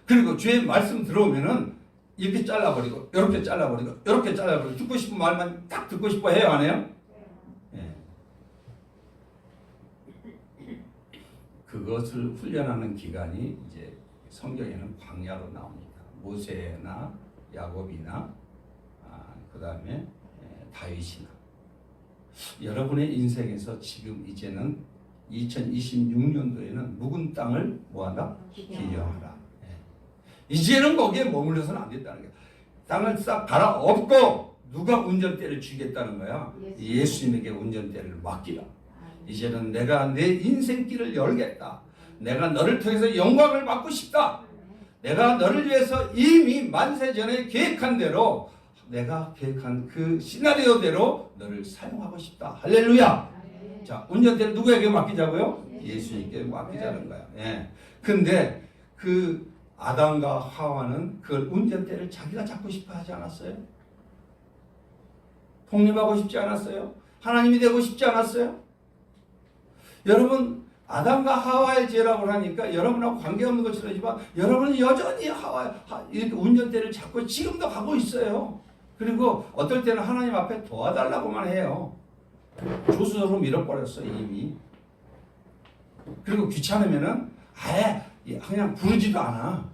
그리고 주의 말씀 들어오면은 이렇게 잘라버리고 이렇게 잘라버리고 이렇게 잘라버리고 듣고 싶은 말만 딱 듣고 싶어 해요, 안 해요? 예. 그것을 훈련하는 기간이 이제 성경에는 광야로 나옵니다. 모세나 야곱이나 그 다음에 다윗이나 여러분의 인생에서 지금 이제는 2026년도에는 묵은 땅을 뭐한다? 기념하라. 이제는 거기에 머물러서는 안 된다는 거야. 땅을 싹 갈아엎고 누가 운전대를 쥐겠다는 거야? 예수님에게 운전대를 맡기라. 이제는 내가 내 인생길을 열겠다. 내가 너를 통해서 영광을 받고 싶다. 내가 너를 위해서 이미 만세전에 계획한 대로 내가 계획한 그 시나리오대로 너를 사용하고 싶다. 할렐루야. 자, 운전대를 누구에게 맡기자고요? 예수님께 맡기자는 거야. 예. 근데 그 아담과 하와는 그 운전대를 자기가 잡고 싶어 하지 않았어요? 독립하고 싶지 않았어요? 하나님이 되고 싶지 않았어요? 여러분, 아담과 하와의 죄라고 하니까 여러분하고 관계없는 것처럼지만 여러분은 여전히 이렇게 운전대를 잡고 지금도 가고 있어요. 그리고 어떨 때는 하나님 앞에 도와달라고만 해요. 조수석으로 밀어버렸어 이미. 그리고 귀찮으면은 아예 그냥 부르지도 않아.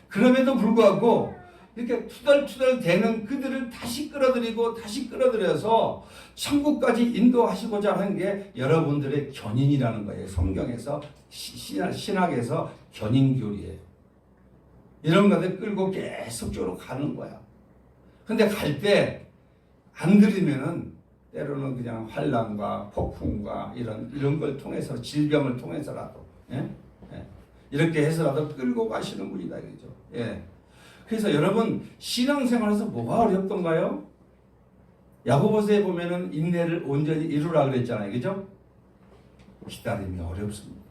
그럼에도 불구하고 이렇게 투덜투덜 대는 그들을 다시 끌어들이고 다시 끌어들여서 천국까지 인도하시고자 하는 게 여러분들의 견인이라는 거예요. 성경에서 신학에서 견인교리예요. 이런 것들 끌고 계속적으로 가는 거야. 근데 갈 때 안 들이면은 때로는 그냥 환난과 폭풍과 이런 걸 통해서 질병을 통해서라도 이렇게 해서라도 끌고 가시는 분이다 이거죠. 예. 그래서 여러분 신앙생활에서 뭐가 어렵던가요? 야고보서에 보면은 인내를 온전히 이루라 그랬잖아요, 그죠? 기다림이 어렵습니다.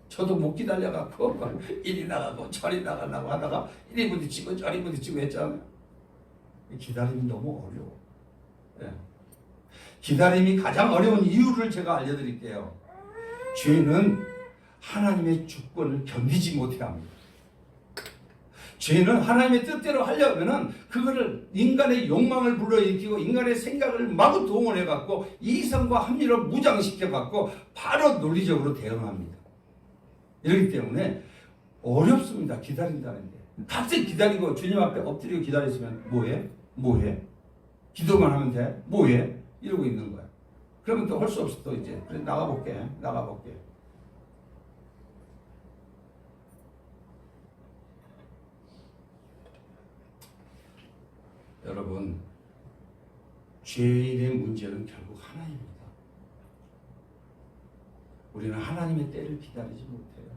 저도 못 기다려갖고 이리 나가고 저리 나가려고 하다가 이리 부딪히고 저리 부딪히고 했잖아요. 기다림이 너무 어려워. 예. 기다림이 가장 어려운 이유를 제가 알려드릴게요. 죄는 하나님의 주권을 견디지 못해 합니다. 죄는 하나님의 뜻대로 하려면은 그거를 인간의 욕망을 불러일으키고 인간의 생각을 마구 동원해 갖고 이성과 합리를 무장시켜 갖고 바로 논리적으로 대응합니다. 이렇기 때문에 어렵습니다. 기다린다는 게. 갑자기 기다리고 주님 앞에 엎드리고 기다렸으면 뭐해? 뭐해? 기도만 하면 돼? 뭐해? 이러고 있는 거야. 그러면 또 할 수 없어. 또 이제 그래 나가볼게. 여러분, 죄인의 문제는 결국 하나입니다. 우리는 하나님의 때를 기다리지 못해요.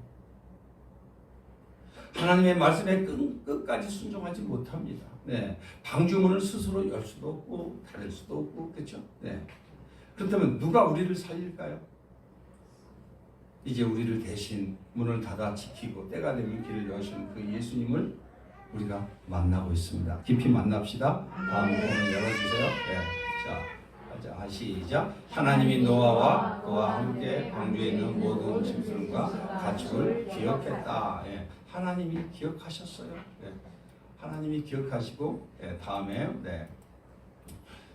하나님의 말씀에 끝까지 순종하지 못합니다. 네. 방주문을 스스로 열 수도 없고 닫을 수도 없고 그렇죠? 네. 그렇다면 누가 우리를 살릴까요? 이제 우리를 대신 문을 닫아 지키고 때가 되면 길을 여시는 그 예수님을 우리가 만나고 있습니다. 깊이 만납시다. 다음 부분을 열어주세요. 네. 자, 시작. 하나님이 노아와 그와 함께 방주에 있는 모든 짐승과 가축을 기억했다. 예. 하나님이 기억하셨어요. 예. 하나님이 기억하시고 다음에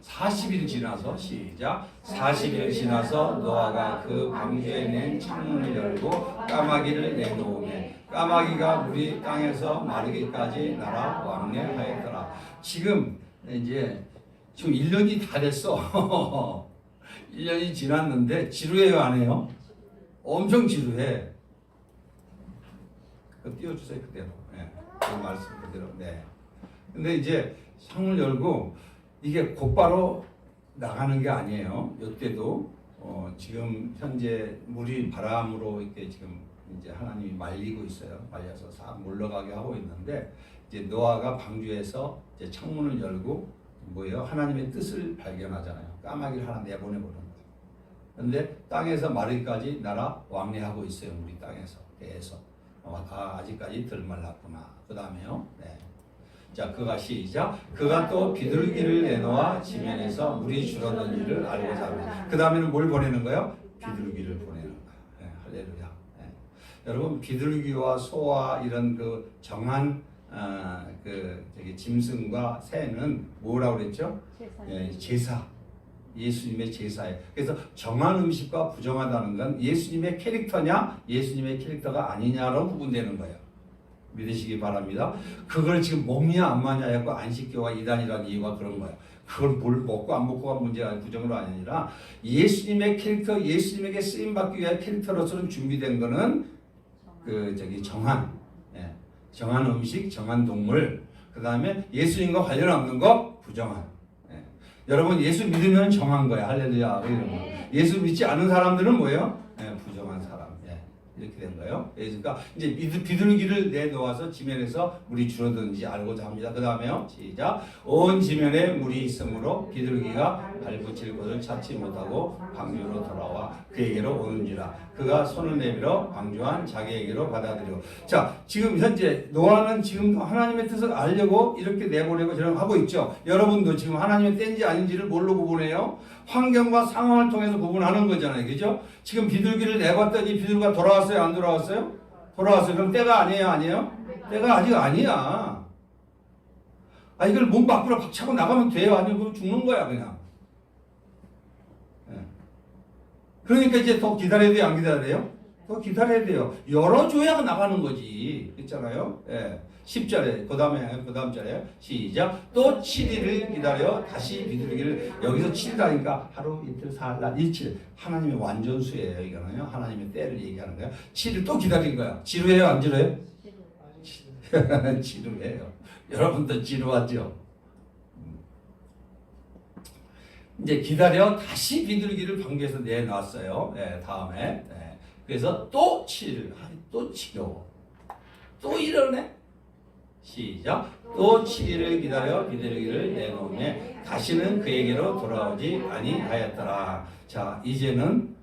40일 지나서 시작. 40일 지나서 노아가 그 방주에 낸 창문을 열고 까마귀를 내놓으며 까마귀가 물이 땅에서 마르기까지 날아 왕래하였더라. 지금 1년이 다 됐어. 1년이 지났는데 지루해요, 안 해요? 엄청 지루해. 그 띄워주세요, 그대로. 네. 그 말씀 그대로. 네. 근데 이제 창을 열고 이게 곧바로 나가는 게 아니에요. 이때도 지금 현재 물이 바람으로 이렇게 지금 이제 하나님이 말리고 있어요. 말려서 싹 물러가게 하고 있는데 이제 노아가 방주에서 이제 창문을 열고 뭐예요? 하나님의 뜻을 발견하잖아요. 까마귀를 하나 내보내보는 거예요. 그런데 땅에서 마르기까지 날아 왕래하고 있어요. 우리 땅에서 계속. 아직까지 덜 말랐구나. 그 다음에요. 네. 자, 그가 시작. 그가 또 비둘기를 내놓아 지면에서 물이 줄어든 일을 알고자 합니다. 그 다음에는 뭘 보내는 거예요? 비둘기를 보내는 거예요. 네, 할렐루야. 네. 여러분 비둘기와 소와 이런 그 정한 짐승과 새는 뭐라고 그랬죠? 예, 제사. 예수님의 제사예요. 그래서 정한 음식과 부정하다는 건 예수님의 캐릭터냐, 예수님의 캐릭터가 아니냐로 구분되는 거예요. 믿으시기 바랍니다. 그걸 지금 먹냐 안 먹냐 해서 안식교가 이단이라는 이유가 그런 거예요. 그걸 뭘 먹고 안 먹고가 문제가 부정으로 아니라 예수님의 캐릭터, 예수님에게 쓰임 받기 위한 캐릭터로서는 준비된 거는 정한, 예, 정한 음식, 정한 동물, 그 다음에 예수님과 관련 없는 거 부정한. 예. 여러분 예수 믿으면 정한 거야. 할렐루야. 예수 믿지 않은 사람들은 뭐예요? 예, 부정한 사람. 이렇게 된 거예요. 그러니까 이제 비둘기를 내놓아서 지면에서 물이 줄어드는지 알고자 합니다. 그 다음에요. 시작. 온 지면에 물이 있으므로 비둘기가 발붙일 곳을 찾지 못하고 방주로 돌아와 그에게로 오는지라. 그가 손을 내밀어 방주한 자기에게로 받아들여. 자, 지금 현재 노아는 지금 하나님의 뜻을 알려고 이렇게 내보내고 저런 하고 있죠. 여러분도 지금 하나님의 때인지 아닌지를 뭘로 구분해요? 환경과 상황을 통해서 구분하는 거잖아요. 그죠? 지금 비둘기를 내봤더니 비둘기가 돌아왔어요? 안 돌아왔어요? 돌아왔어요. 그럼 때가 아니에요? 아니에요? 때가 아직 아니야. 이걸 몸 밖으로 박차고 나가면 돼요? 아니면 죽는 거야 그냥. 그러니까 이제 더 기다려야 돼요? 안 기다려야 돼요? 더 기다려야 돼요. 열어줘야 나가는 거지. 있잖아요. 10절에 그 다음 절에 시작. 또 7일을 기다려 다시 비둘기를. 여기서 7일이니까 하루 이틀 사흘 날 일칠. 하나님의 완전수예요. 이거는요. 하나님의 때를 얘기하는 거예요. 7일 또 기다린 거야. 지루해요? 안 지루해요? 지루해요. 여러분도 지루하죠? 이제 기다려 다시 비둘기를 방주에서 내놨어요. 다음에. 그래서 또 7일. 또 지겨워. 또 이러네. 시작. 또 7일을 기다려 비둘기를 내놓으며 다시는 그에게로 돌아오지 아니하였더라. 자, 이제는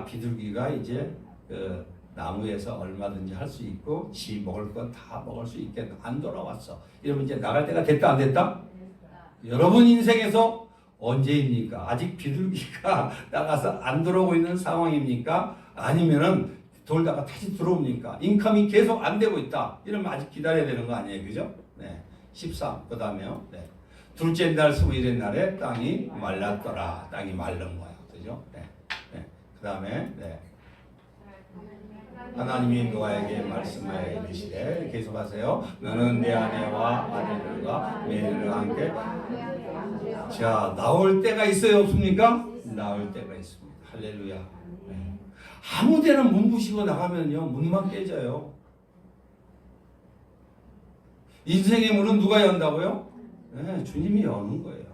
비둘기가 이제 그 나무에서 얼마든지 할 수 있고 지 먹을 건 다 먹을 수 있게 안 돌아왔어. 이러면 이제 나갈 때가 됐다 안 됐다? 여러분 인생에서 언제입니까? 아직 비둘기가 나가서 안 들어오고 있는 상황입니까? 아니면은 돌다가 다시 들어옵니까? 인컴이 계속 안 되고 있다. 이러면 아직 기다려야 되는 거 아니에요? 그죠? 13. 그 다음에요. 둘째 날 21일 날에 땅이 말랐더라. 땅이 마른 거야. 그죠? 그 다음에, 하나님이 노아에게 말씀하여 이르시되 계속하세요. 너는 내 아내와 아들들과 매일과 함께. 자, 나올 때가 있어요? 없습니까? 나올 때가 있습니다. 할렐루야. 아무 데나 문 부시고 나가면요 문만 깨져요. 인생의 문은 누가 연다고요? 주님이 여는 거예요.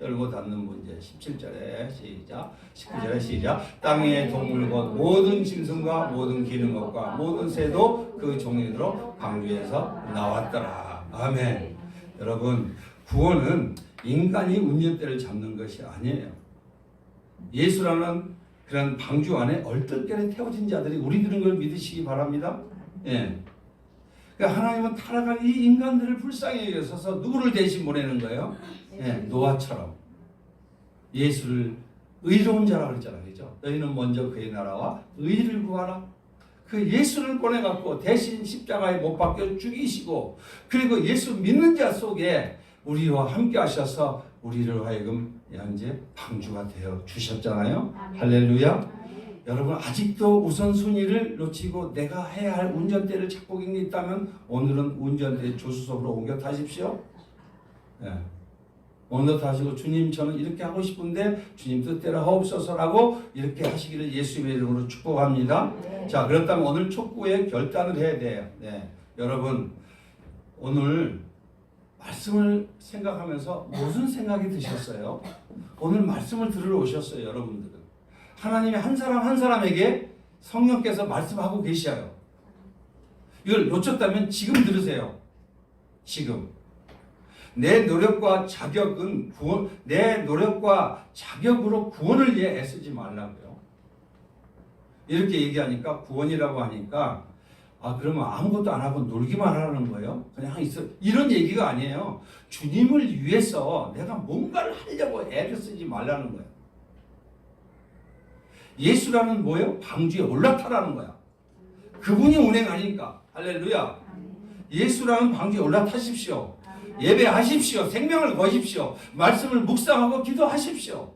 열고 닫는 문제. 17절에 시작. 19절에 시작. 땅의 동물 곧 모든 짐승과 모든 기는 것과 모든 새도 그 종류대로 방주에서 나왔더라. 아멘. 여러분 구원은 인간이 운전대를 잡는 것이 아니에요. 예수라는 그런 방주 안에 얼떨결에 태워진 자들이 우리들은 걸 믿으시기 바랍니다. 그러니까 하나님은 타락한 이 인간들을 불쌍히 여겨서 누구를 대신 보내는 거예요? 노아처럼 예수를 의로운 자라고 그랬잖아요. 그죠? 너희는 먼저 그의 나라와 의를 구하라. 그 예수를 보내갖고 대신 십자가에 못 박혀 죽이시고 그리고 예수 믿는 자 속에 우리와 함께 하셔서 우리를 하여금 현재 방주가 되어 주셨잖아요. 할렐루야. 여러분 아직도 우선순위를 놓치고 내가 해야 할 운전대를 찾고 있다면 오늘은 운전대 조수석으로 옮겨 타십시오. 옮겨 타시고 주님 저는 이렇게 하고 싶은데 주님 뜻대로 하옵소서라고 이렇게 하시기를 예수님의 이름으로 축복합니다. 자, 그렇다면 오늘 촉구에 결단을 해야 돼요. 여러분 오늘 말씀을 생각하면서 무슨 생각이 드셨어요? 오늘 말씀을 들으러 오셨어요. 여러분들은 하나님이 한 사람 한 사람에게 성령께서 말씀하고 계셔요. 이걸 놓쳤다면 지금 들으세요. 지금 내 노력과 자격은 내 노력과 자격으로 구원을 위해 애쓰지 말라고요. 이렇게 얘기하니까 구원이라고 하니까 그러면 아무것도 안 하고 놀기만 하라는 거예요? 그냥 있어. 이런 얘기가 아니에요. 주님을 위해서 내가 뭔가를 하려고 애를 쓰지 말라는 거예요. 예수라는 뭐예요? 방주에 올라타라는 거야. 그분이 운행하니까. 할렐루야. 예수라는 방주에 올라타십시오. 예배하십시오. 생명을 거십시오. 말씀을 묵상하고 기도하십시오.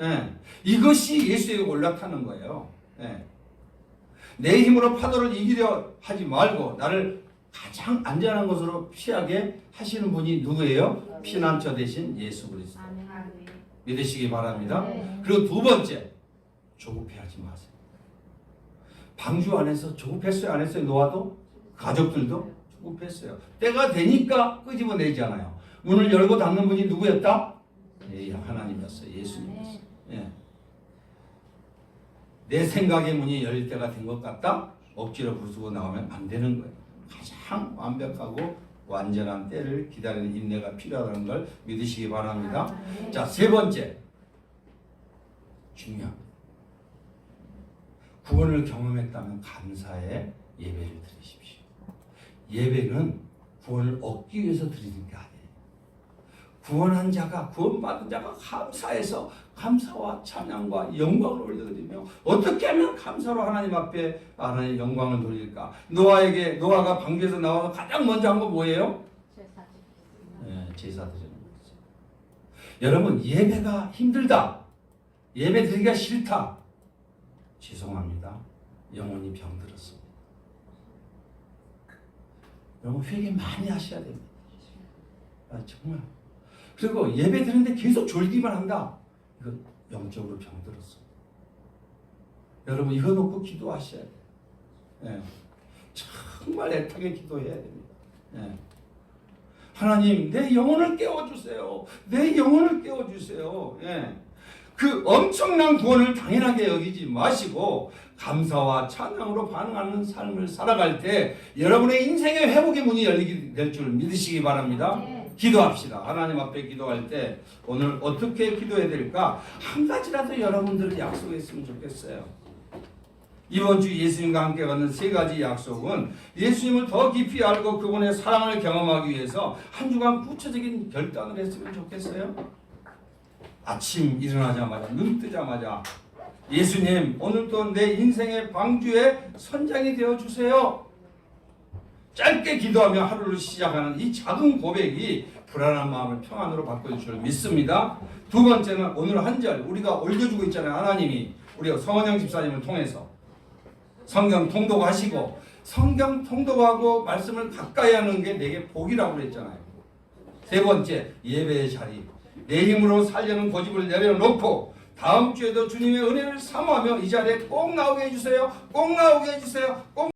예. 이것이 예수에게 올라타는 거예요. 예. 내 힘으로 파도를 이기려 하지 말고 나를 가장 안전한 곳으로 피하게 하시는 분이 누구예요? 피난처 대신 예수 그리스도. 믿으시기 바랍니다. 그리고 두 번째, 조급해하지 마세요. 방주 안에서 조급했어요? 안 했어요? 노아도? 가족들도? 조급했어요. 때가 되니까 끄집어내잖아요. 문을 열고 닫는 분이 누구였다? 하나님이었어요. 예수님이었어요. 예. 내 생각의 문이 열릴 때가 된 것 같다? 억지로 부수고 나오면 안 되는 거예요. 가장 완벽하고 완전한 때를 기다리는 인내가 필요하다는 걸 믿으시기 바랍니다. 자, 세 번째. 중요합니다. 구원을 경험했다면 감사의 예배를 드리십시오. 예배는 구원을 얻기 위해서 드리는 게 아니에요. 구원한 자가, 구원받은 자가 감사해서 감사와 찬양과 영광을 올려드리며 어떻게 하면 감사로 하나님 앞에 하나님의 영광을 돌릴까? 노아가 방주에서 나와서 가장 먼저 한 건 뭐예요? 제사 드리는 거죠. 여러분, 예배가 힘들다. 예배 드리기가 싫다. 죄송합니다. 영혼이 병들었습니다. 여러분, 회개 많이 하셔야 됩니다. 정말. 그리고 예배 드리는데 계속 졸기만 한다. 이거 영적으로 병들었어. 여러분, 이거 놓고 기도하셔야 돼요. 예. 정말 애타게 기도해야 됩니다. 예. 하나님, 내 영혼을 깨워주세요. 내 영혼을 깨워주세요. 예. 그 엄청난 구원을 당연하게 여기지 마시고 감사와 찬양으로 반응하는 삶을 살아갈 때 여러분의 인생의 회복의 문이 열리게 될 줄 믿으시기 바랍니다. 기도합시다. 하나님 앞에 기도할 때 오늘 어떻게 기도해야 될까? 한 가지라도 여러분들은 약속했으면 좋겠어요. 이번 주 예수님과 함께 갖는 세 가지 약속은 예수님을 더 깊이 알고 그분의 사랑을 경험하기 위해서 한 주간 구체적인 결단을 했으면 좋겠어요. 아침 일어나자마자 눈 뜨자마자 예수님, 오늘도 내 인생의 방주의 선장이 되어주세요. 짧게 기도하며 하루를 시작하는 이 작은 고백이 불안한 마음을 평안으로 바꿔줄 줄 믿습니다. 두 번째는 오늘 한 절 우리가 올려주고 있잖아요. 하나님이 우리 성원영 집사님을 통해서 성경 통독하시고 성경 통독하고 말씀을 가까이 하는 게 내게 복이라고 그랬잖아요. 세 번째, 예배의 자리. 내 힘으로 살려는 고집을 내려놓고 다음 주에도 주님의 은혜를 사모하며 이 자리에 꼭 나오게 해주세요. 꼭 나오게 해주세요. 꼭